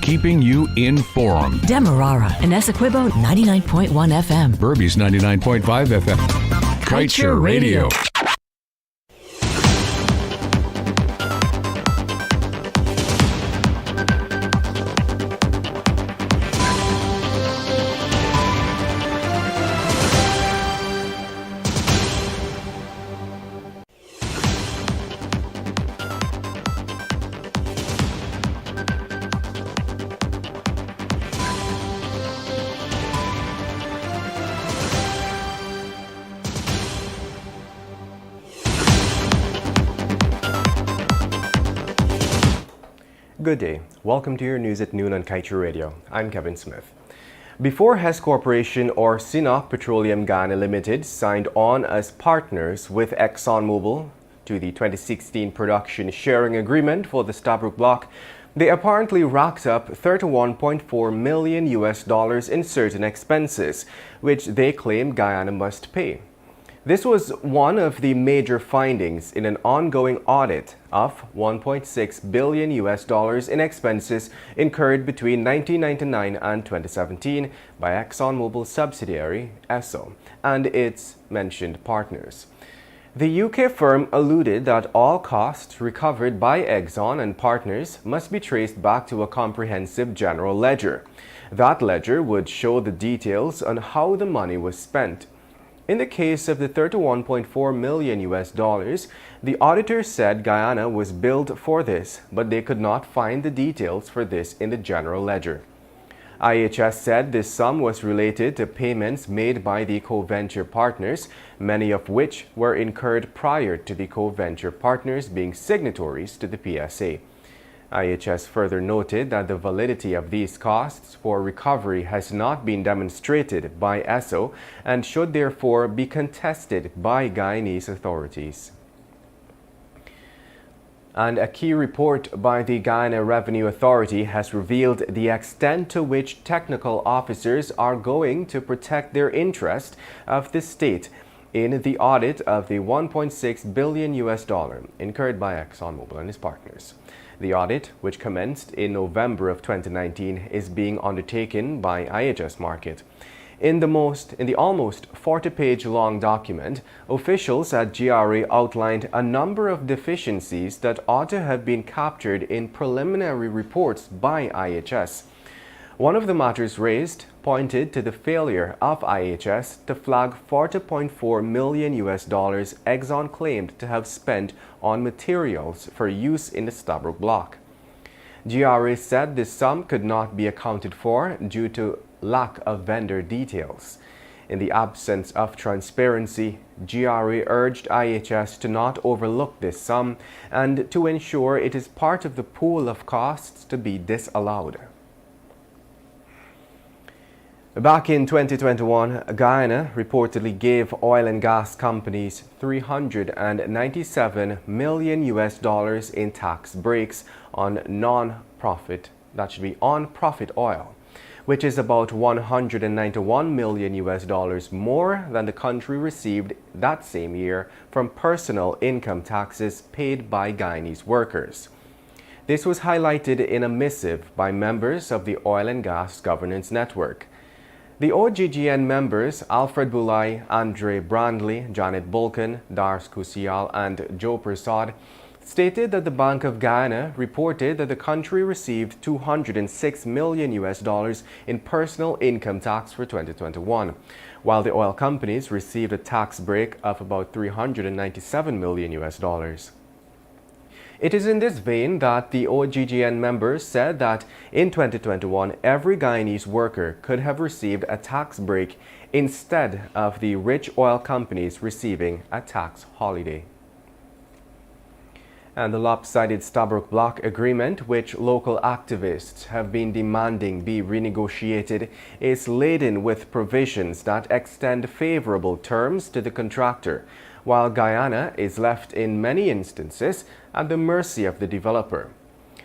keeping you informed. Demerara and Essequibo 99.1 FM. Berbice 99.5 FM. Kaieteur Radio. Good day. Welcome to your news at noon on Kaieteur Radio. I'm Kevin Smith. Before Hess Corporation or Sinop Petroleum Ghana Limited signed on as partners with ExxonMobil to the 2016 production sharing agreement for the Stabroek Block, they apparently racked up $31.4 million in certain expenses, which they claim Guyana must pay. This was one of the major findings in an ongoing audit of $1.6 billion in expenses incurred between 1999 and 2017 by ExxonMobil's subsidiary, Esso, and its mentioned partners. The UK firm alluded that all costs recovered by Exxon and partners must be traced back to a comprehensive general ledger. That ledger would show the details on how the money was spent. In the case of the $31.4 million, the auditor said Guyana was billed for this, but they could not find the details for this in the general ledger. IHS said this sum was related to payments made by the co-venture partners, many of which were incurred prior to the co-venture partners being signatories to the PSA. IHS further noted that the validity of these costs for recovery has not been demonstrated by Esso and should therefore be contested by Guyanese authorities. And a key report by the Guyana Revenue Authority has revealed the extent to which technical officers are going to protect their interest of the state in the audit of the $1.6 billion incurred by ExxonMobil and its partners. The audit, which commenced in November of 2019, is being undertaken by IHS Markit. In the almost 40-page long document, officials at GRA outlined a number of deficiencies that ought to have been captured in preliminary reports by IHS. One of the matters raised pointed to the failure of IHS to flag $40.4 million Exxon claimed to have spent on materials for use in the Stabroek Block. GRA said this sum could not be accounted for due to lack of vendor details. In the absence of transparency, GRA urged IHS to not overlook this sum and to ensure it is part of the pool of costs to be disallowed. Back in 2021, Guyana reportedly gave oil and gas companies $397 million in tax breaks on on-profit oil, which is about $191 million more than the country received that same year from personal income taxes paid by Guyanese workers. This was highlighted in a missive by members of the Oil and Gas Governance Network. The OGGN members Alfred Bulai, Andre Brandley, Janet Bulkin, Dars Kusial, and Joe Prasad stated that the Bank of Guyana reported that the country received $206 million in personal income tax for 2021, while the oil companies received a tax break of about $397 million. It is in this vein that the OGGN members said that in 2021, every Guyanese worker could have received a tax break instead of the rich oil companies receiving a tax holiday. And the lopsided Stabroek Block agreement, which local activists have been demanding be renegotiated, is laden with provisions that extend favorable terms to the contractor, while Guyana is left in many instances at the mercy of the developer.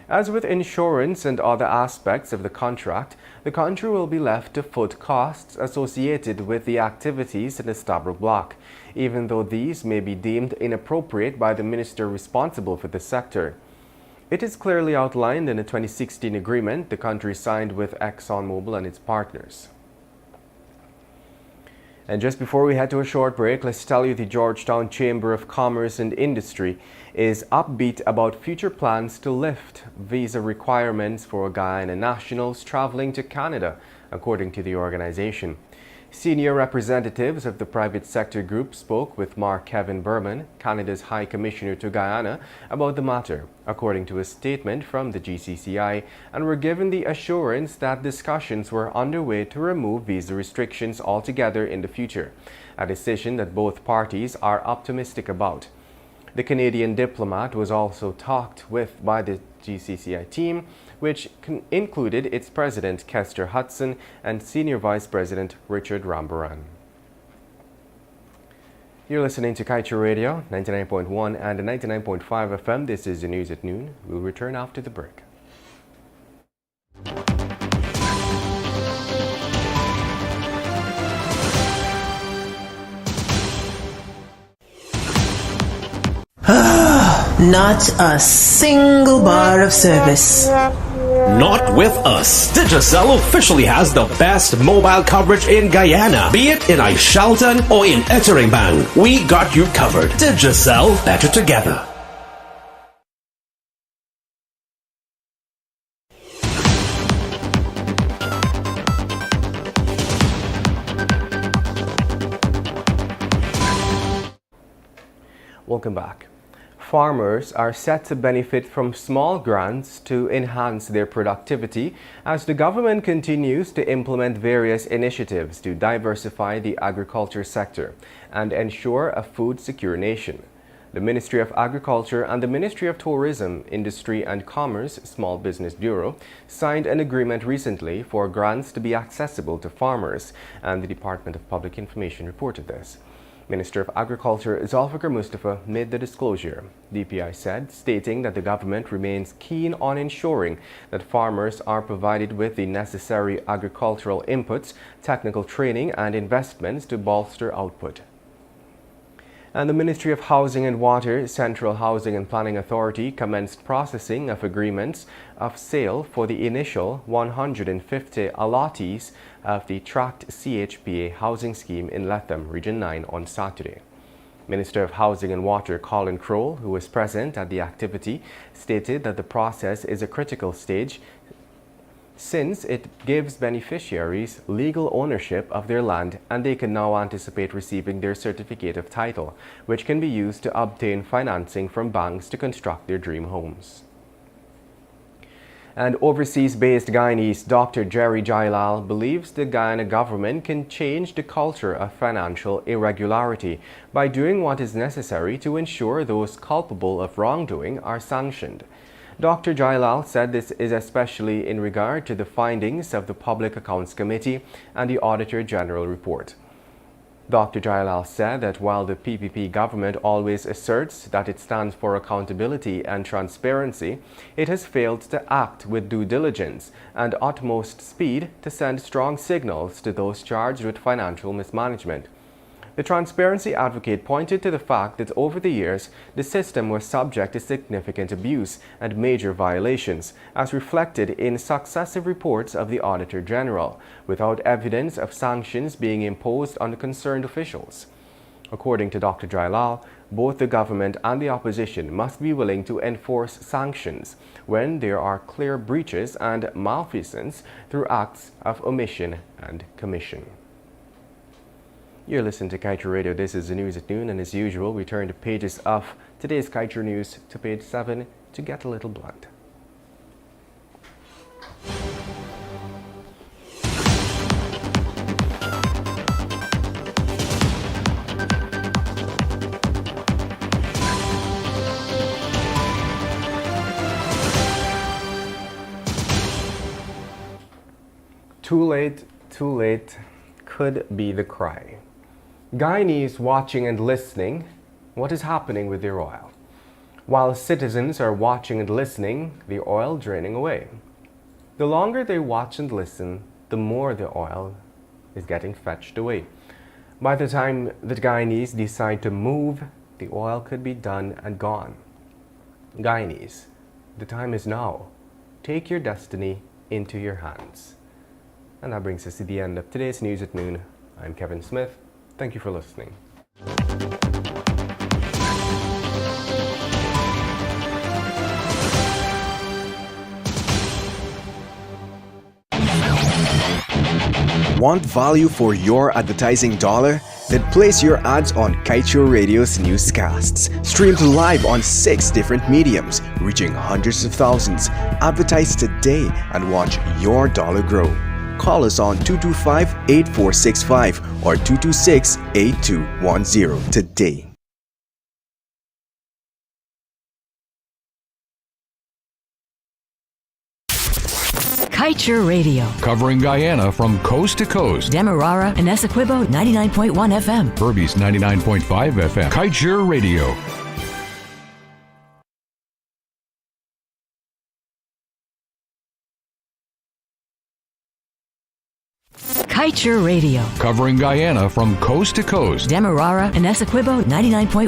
As with insurance and other aspects of the contract, the country will be left to foot costs associated with the activities in the Stabroek Block, even though these may be deemed inappropriate by the minister responsible for the sector. It is clearly outlined in a 2016 agreement the country signed with ExxonMobil and its partners. And just before we head to a short break, let's tell you the Georgetown Chamber of Commerce and Industry is upbeat about future plans to lift visa requirements for Guyana nationals traveling to Canada, according to the organization. Senior representatives of the private sector group spoke with Mark Kevin Berman, Canada's High Commissioner to Guyana, about the matter, according to a statement from the GCCI, and were given the assurance that discussions were underway to remove visa restrictions altogether in the future, a decision that both parties are optimistic about. The Canadian diplomat was also talked with by the GCCI team, which included its president Kester Hudson and senior vice president Richard Rambaran. You're listening to Kaieteur Radio, 99.1 and 99.5 FM. This is the news at noon. We'll return after the break. Not a single bar of service. Not with us. Digicel officially has the best mobile coverage in Guyana. Be it in Aishalton or in Etteringban, we got you covered. Digicel, better together. Welcome back. Farmers are set to benefit from small grants to enhance their productivity as the government continues to implement various initiatives to diversify the agriculture sector and ensure a food-secure nation. The Ministry of Agriculture and the Ministry of Tourism, Industry and Commerce Small Business Bureau signed an agreement recently for grants to be accessible to farmers, and the Department of Public Information reported this. Minister of Agriculture Zulfikar Mustafa made the disclosure, DPI said, stating that the government remains keen on ensuring that farmers are provided with the necessary agricultural inputs, technical training and investments to bolster output. And the Ministry of Housing and Water, Central Housing and Planning Authority commenced processing of agreements of sale for the initial 150 allottees of the tracked CHPA housing scheme in Letham, Region 9 on Saturday. Minister of Housing and Water Colin Crowell, who was present at the activity, stated that the process is a critical stage since it gives beneficiaries legal ownership of their land and they can now anticipate receiving their certificate of title, which can be used to obtain financing from banks to construct their dream homes. And overseas-based Guyanese Dr. Jerry Jailal believes the Guyana government can change the culture of financial irregularity by doing what is necessary to ensure those culpable of wrongdoing are sanctioned. Dr. Jailal said this is especially in regard to the findings of the Public Accounts Committee and the Auditor General report. Dr. Jailal said that while the PPP government always asserts that it stands for accountability and transparency, it has failed to act with due diligence and utmost speed to send strong signals to those charged with financial mismanagement. The transparency advocate pointed to the fact that over the years, the system was subject to significant abuse and major violations, as reflected in successive reports of the Auditor General, without evidence of sanctions being imposed on the concerned officials. According to Dr. Jailal, both the government and the opposition must be willing to enforce sanctions when there are clear breaches and malfeasance through acts of omission and commission. You're listening to Kaieteur Radio. This is the news at noon, and as usual, we turn the pages of today's Kaieteur News to page 7 to get a little blunt. Too late could be the cry. Guyanese watching and listening what is happening with their oil. While citizens are watching and listening, the oil draining away. The longer they watch and listen, the more the oil is getting fetched away. By the time that Guyanese decide to move, the oil could be done and gone. Guyanese, The time is now. Take your destiny into your hands. And that brings us to the end of today's News at Noon. I'm Kevin Smith. Thank you for listening. Want value for your advertising dollar? Then place your ads on Kaieteur Radio's newscasts. Streamed live on 6 different mediums, reaching hundreds of thousands. Advertise today and watch your dollar grow. Call us on 225-8465 or 226-8210 today. Kaieteur Radio. Covering Guyana from coast to coast. Demerara and Essequibo 99.1 FM. Berbice 99.5 FM. Kaieteur Radio. Kaieteur Radio. Covering Guyana from coast to coast. Demerara and Essequibo 99.1